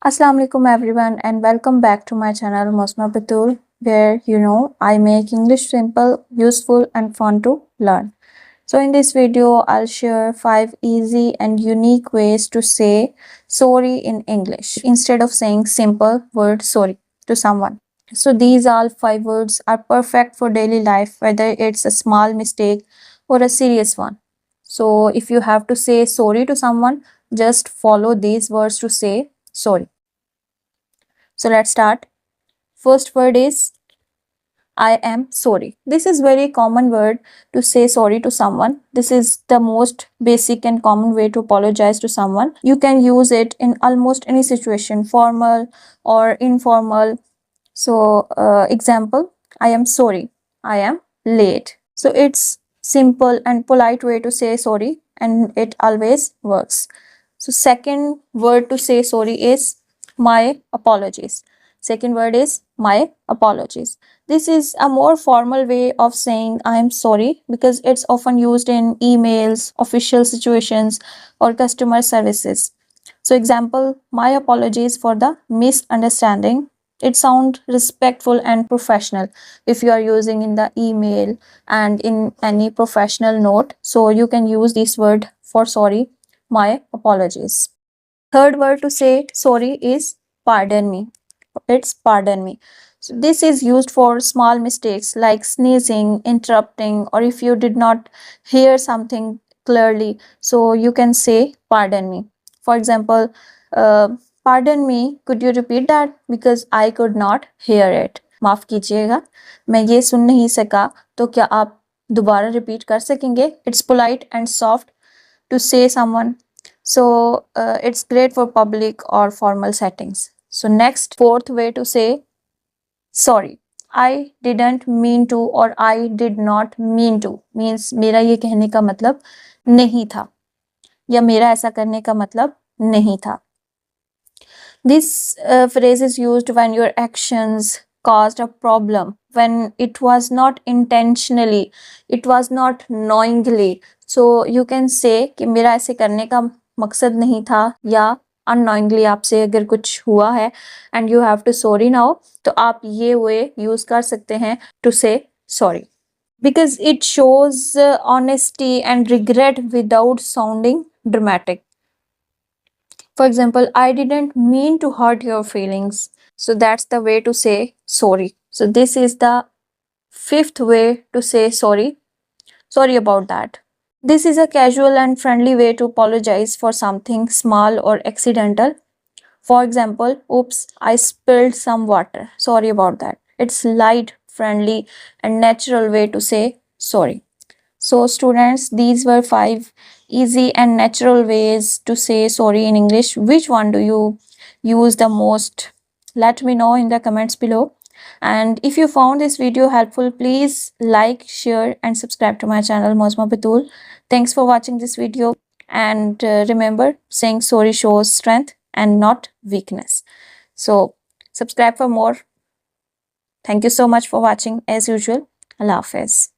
Assalamu alaikum everyone and welcome back to my channel Moazama Batool, where I make English simple, useful and fun to learn. So in this video I'll share 5 easy and unique ways to say sorry in English instead of saying simple word sorry to someone. So these all 5 words are perfect for daily life, whether it's a small mistake or a serious one. So if you have to say sorry to someone, just follow these words to say sorry. So let's start. First word is I am sorry. This is very common word to say sorry to someone. This is the most basic and common way to apologize to someone. You can use it in almost any situation, formal or informal. So example, I am sorry. I am late. So it's simple and polite way to say sorry and it always works. So second word to say sorry is my apologies. Second word is my apologies. This is a more formal way of saying I am sorry because it's often used in emails, official situations, or customer services. So example, my apologies for the misunderstanding. It sounds respectful and professional if you are using in the email and in any professional note. So you can use this word for sorry, my apologies. Third word to say sorry is pardon me. It's pardon me. So this is used for small mistakes like sneezing, interrupting, or if you did not hear something clearly. So you can say pardon me. For example, pardon me, could you repeat that? Because I could not hear it. माफ कीजिएगा, मैं ये सुन नहीं सका, तो क्या आप दोबारा रिपीट कर सकेंगे? It's polite and soft to say someone. So it's great for public or formal settings. So next, fourth way to say sorry. I didn't mean to or I did not mean to means मेरा ये कहने का मतलब नहीं था या मेरा ऐसा करने का मतलब नहीं था. This phrase is used when your actions caused a problem, when it was not intentionally, it was not knowingly. So you can say कि मेरा ऐसे करने का मकसद नहीं था या unknowingly आपसे अगर कुछ हुआ है and you have to sorry now, तो आप ये way use कर सकते हैं to say sorry. Because it shows honesty and regret without sounding dramatic. For example, I didn't mean to hurt your feelings. So that's the way to say sorry. So this is the fifth way to say sorry. Sorry about that. This is a casual and friendly way to apologize for something small or accidental. For example, oops, I spilled some water. Sorry about that. It's light, friendly, and natural way to say sorry. So students, these were 5 easy and natural ways to say sorry in English. Which one do you use the most? Let me know in the comments below. And if you found this video helpful, please like, share and subscribe to my channel Moazama Batool. Thanks for watching this video and remember, saying sorry shows strength and not weakness. So subscribe for more. Thank you so much for watching as usual. Allah Hafiz.